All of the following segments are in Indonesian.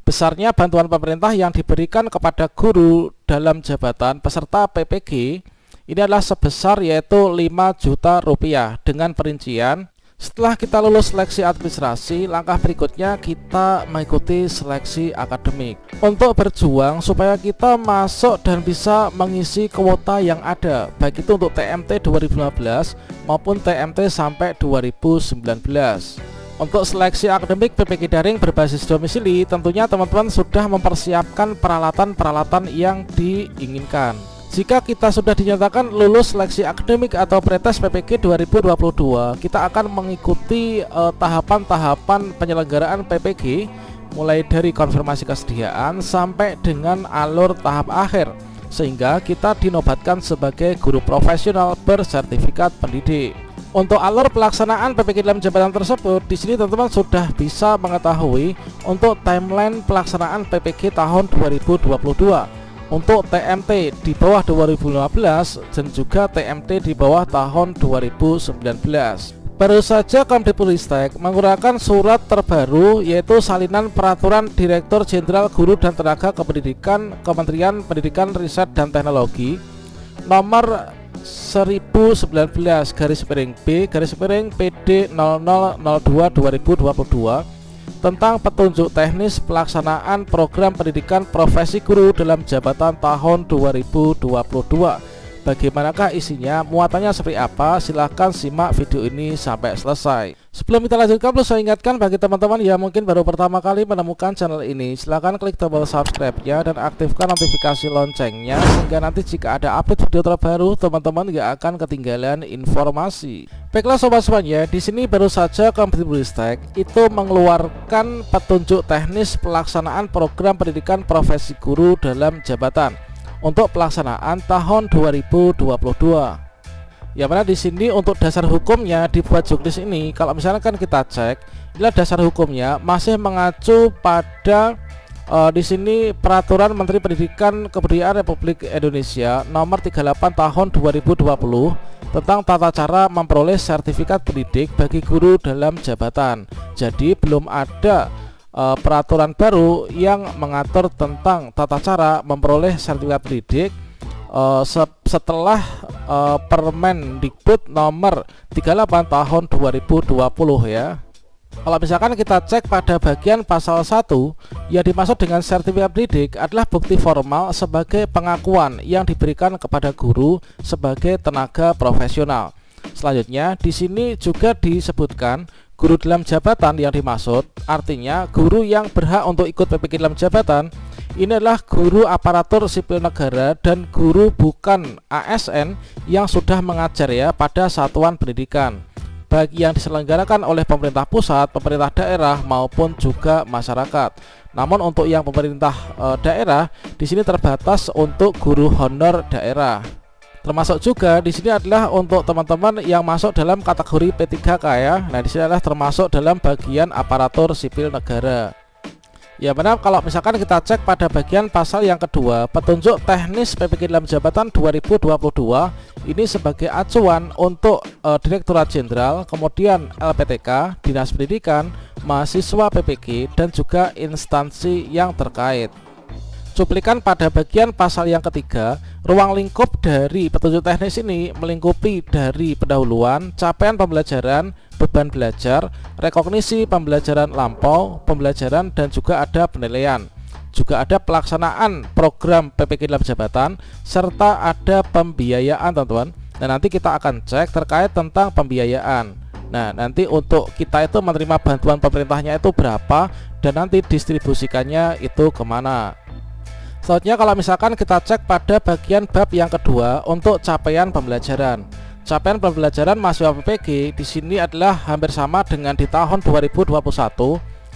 besarnya bantuan pemerintah yang diberikan kepada guru dalam jabatan peserta PPG ini adalah sebesar yaitu 5 juta rupiah dengan perincian. Setelah kita lulus seleksi administrasi, langkah berikutnya kita mengikuti seleksi akademik untuk berjuang supaya kita masuk dan bisa mengisi kuota yang ada, baik itu untuk TMT 2015 maupun TMT sampai 2019. Untuk seleksi akademik PPG daring berbasis domisili, tentunya teman-teman sudah mempersiapkan peralatan-peralatan yang diinginkan. Jika kita sudah dinyatakan lulus seleksi akademik atau pretest PPG 2022, kita akan mengikuti tahapan-tahapan penyelenggaraan PPG mulai dari konfirmasi kesediaan sampai dengan alur tahap akhir, sehingga kita dinobatkan sebagai guru profesional bersertifikat pendidik. Untuk alur pelaksanaan PPG dalam jabatan tersebut, di sini teman-teman sudah bisa mengetahui untuk timeline pelaksanaan PPG tahun 2022. Untuk TMT di bawah 2015 dan juga TMT di bawah tahun 2019. Baru saja Kemdikbudristek mengeluarkan surat terbaru yaitu salinan peraturan Direktur Jenderal Guru dan Tenaga Kependidikan Kementerian Pendidikan Riset dan Teknologi nomor 1019/B/PD 0002/2022 tentang petunjuk teknis pelaksanaan program pendidikan profesi guru dalam jabatan tahun 2022. Bagaimanakah isinya, muatannya seperti apa? Silahkan simak video ini sampai selesai. Sebelum kita lanjutkan, perlu saya ingatkan bagi teman-teman yang mungkin baru pertama kali menemukan channel ini, silahkan klik tombol subscribe-nya dan aktifkan notifikasi loncengnya, sehingga nanti jika ada update video terbaru, teman-teman gak akan ketinggalan informasi. Baiklah sobat semuanya, di sini baru saja Kemdikbudristek itu mengeluarkan petunjuk teknis pelaksanaan program pendidikan profesi guru dalam jabatan untuk pelaksanaan tahun 2022. Yang mana di sini untuk dasar hukumnya dibuat juknis ini, kalau misalnya kan kita cek, inilah dasar hukumnya masih mengacu pada di sini Peraturan Menteri Pendidikan Kebudayaan Republik Indonesia nomor 38 tahun 2020 tentang tata cara memperoleh sertifikat pendidik bagi guru dalam jabatan. Jadi belum ada peraturan baru yang mengatur tentang tata cara memperoleh sertifikat pendidik setelah Permendikbud nomor 38 tahun 2020 ya. Kalau misalkan kita cek pada bagian pasal 1, yang dimaksud dengan sertifikat pendidik adalah bukti formal sebagai pengakuan yang diberikan kepada guru sebagai tenaga profesional. Selanjutnya di sini juga disebutkan guru dalam jabatan yang dimaksud, artinya guru yang berhak untuk ikut PPG dalam jabatan ini adalah guru aparatur sipil negara dan guru bukan ASN yang sudah mengajar ya pada satuan pendidikan, baik yang diselenggarakan oleh pemerintah pusat, pemerintah daerah maupun juga masyarakat. Namun untuk yang pemerintah daerah di sini terbatas untuk guru honor daerah. Termasuk juga di sini adalah untuk teman-teman yang masuk dalam kategori P3K ya. Nah, di sini adalah termasuk dalam bagian aparatur sipil negara. Ya benar, kalau misalkan kita cek pada bagian pasal yang kedua, petunjuk teknis PPG dalam jabatan 2022 ini sebagai acuan untuk Direktorat Jenderal, kemudian LPTK, Dinas Pendidikan, mahasiswa PPG dan juga instansi yang terkait. Cuplikan pada bagian pasal yang ketiga, ruang lingkup dari petunjuk teknis ini melingkupi dari pendahuluan, capaian pembelajaran, beban belajar, rekognisi pembelajaran lampau, pembelajaran dan juga ada penilaian. Juga ada pelaksanaan program PPG dalam jabatan serta ada pembiayaan teman-teman. Nah nanti kita akan cek terkait tentang pembiayaan. Nah nanti untuk kita itu menerima bantuan pemerintahnya itu berapa dan nanti distribusikannya itu kemana. Selanjutnya kalau misalkan kita cek pada bagian bab yang kedua untuk capaian pembelajaran. Capaian pembelajaran mahasiswa PPG di sini adalah hampir sama dengan di tahun 2021.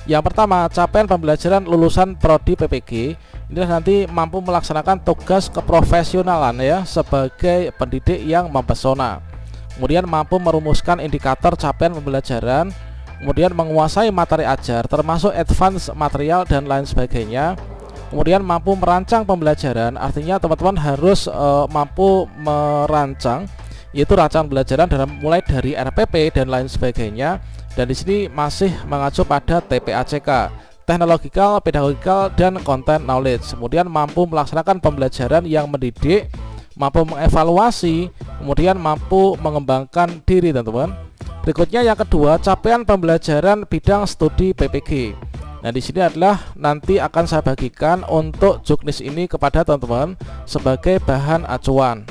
Yang pertama, capaian pembelajaran lulusan prodi PPG ini nanti mampu melaksanakan tugas keprofesionalan ya sebagai pendidik yang mempesona. Kemudian mampu merumuskan indikator capaian pembelajaran, kemudian menguasai materi ajar termasuk advance material dan lain sebagainya. Kemudian mampu merancang pembelajaran, artinya teman-teman harus mampu merancang, yaitu rancangan pembelajaran mulai dari RPP dan lain sebagainya. Dan di sini masih mengacu pada TPACK. technological, pedagogical, dan content knowledge. Kemudian mampu melaksanakan pembelajaran yang mendidik, mampu mengevaluasi, kemudian mampu mengembangkan diri, teman-teman. Berikutnya yang kedua, capaian pembelajaran bidang studi PPG. Nah, di sini adalah nanti akan saya bagikan untuk juknis ini kepada teman-teman sebagai bahan acuan.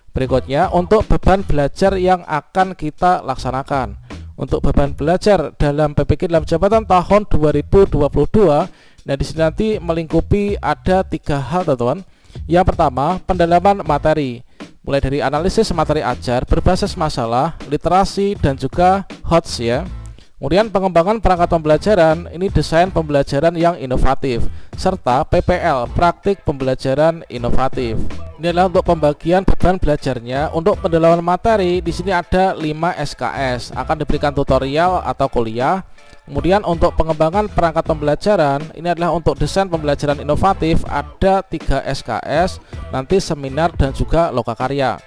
Berikutnya, untuk beban belajar yang akan kita laksanakan. Untuk beban belajar dalam PPG dalam jabatan tahun 2022, nah di sini nanti melingkupi ada 3 hal, teman-teman. Yang pertama, pendalaman materi, mulai dari analisis materi ajar berbasis masalah, literasi, dan juga HOTS ya. Kemudian pengembangan perangkat pembelajaran, ini desain pembelajaran yang inovatif, serta PPL, praktik pembelajaran inovatif. Ini adalah untuk pembagian beban belajarnya. Untuk pendalaman materi, di sini ada 5 SKS, akan diberikan tutorial atau kuliah. Kemudian untuk pengembangan perangkat pembelajaran, ini adalah untuk desain pembelajaran inovatif, ada 3 SKS, nanti seminar dan juga lokakarya.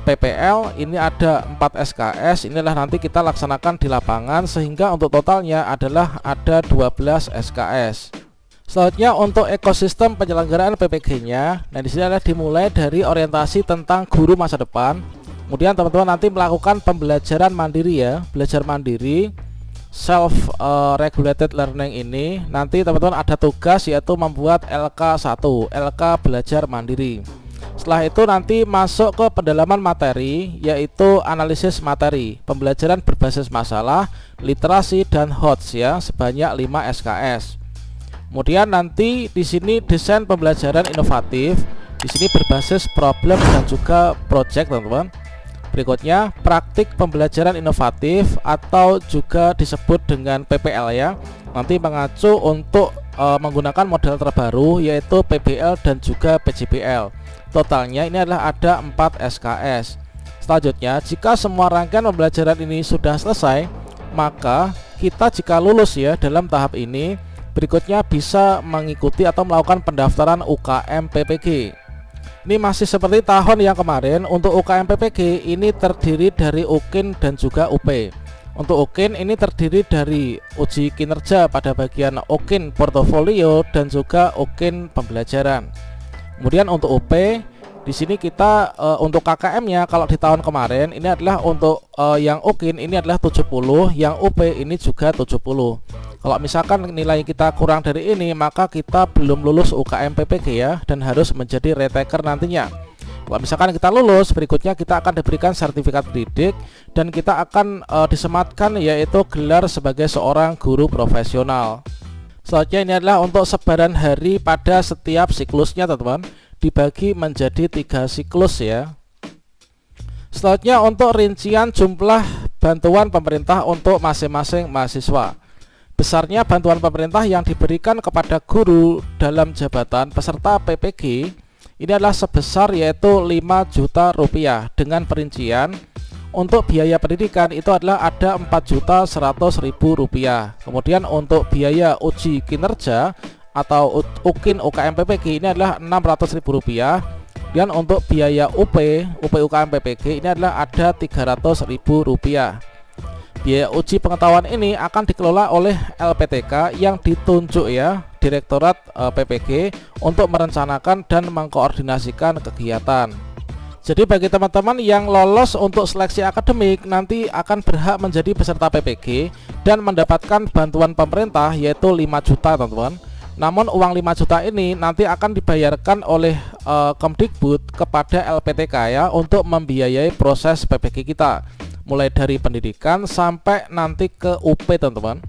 PPL ini ada 4 SKS, inilah nanti kita laksanakan di lapangan, sehingga untuk totalnya adalah ada 12 SKS. Selanjutnya untuk ekosistem penyelenggaraan PPG-nya, nah di sini adalah dimulai dari orientasi tentang guru masa depan. Kemudian teman-teman nanti melakukan pembelajaran mandiri ya, belajar mandiri. Self regulated learning ini nanti teman-teman ada tugas yaitu membuat LK1, LK belajar mandiri. Setelah itu nanti masuk ke pendalaman materi, yaitu analisis materi, pembelajaran berbasis masalah, literasi, dan HOTS ya, sebanyak 5 SKS. Kemudian nanti di sini desain pembelajaran inovatif, di sini berbasis problem dan juga project, teman-teman. Berikutnya praktik pembelajaran inovatif atau juga disebut dengan PPL ya, nanti mengacu untuk menggunakan model terbaru yaitu PBL dan juga PJBL. Totalnya ini adalah ada 4 SKS. Selanjutnya, jika semua rangkaian pembelajaran ini sudah selesai, maka kita jika lulus ya dalam tahap ini, berikutnya bisa mengikuti atau melakukan pendaftaran UKM PPG. Ini masih seperti tahun yang kemarin. Untuk UKM PPG ini terdiri dari UKIN dan juga UP. Untuk UKIN ini terdiri dari uji kinerja pada bagian UKIN portofolio dan juga UKIN pembelajaran. Kemudian untuk UP di sini kita untuk KKM-nya kalau di tahun kemarin ini adalah untuk yang UKIN ini adalah 70, yang UP ini juga 70. Kalau misalkan nilai kita kurang dari ini, maka kita belum lulus UKM PPG ya, dan harus menjadi retaker nantinya. Kalau misalkan kita lulus, berikutnya kita akan diberikan sertifikat pendidik dan kita akan disematkan yaitu gelar sebagai seorang guru profesional. Selanjutnya ini adalah untuk sebaran hari pada setiap siklusnya, teman-teman, dibagi menjadi 3 siklus ya. Selanjutnya untuk rincian jumlah bantuan pemerintah untuk masing-masing mahasiswa. Besarnya bantuan pemerintah yang diberikan kepada guru dalam jabatan peserta PPG ini adalah sebesar yaitu 5 juta rupiah, dengan perincian untuk biaya pendidikan itu adalah ada 4.100.000 rupiah. Kemudian untuk biaya uji kinerja atau UKIN UKM PPG ini adalah 600.000 rupiah. Dan untuk biaya UP UKM PPG ini adalah ada 300.000 rupiah. Biaya uji pengetahuan ini akan dikelola oleh LPTK yang ditunjuk ya, Direktorat PPG, untuk merencanakan dan mengkoordinasikan kegiatan. Jadi bagi teman-teman yang lolos untuk seleksi akademik nanti akan berhak menjadi peserta PPG dan mendapatkan bantuan pemerintah yaitu 5 juta, teman-teman. Namun uang 5 juta ini nanti akan dibayarkan oleh Kemdikbud kepada LPTK ya, untuk membiayai proses PPG kita, mulai dari pendidikan sampai nanti ke UP, teman-teman.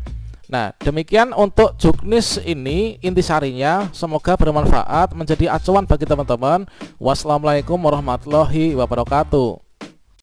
Nah, demikian untuk juknis ini intisarinya. Semoga bermanfaat, menjadi acuan bagi teman-teman. Wassalamualaikum warahmatullahi wabarakatuh.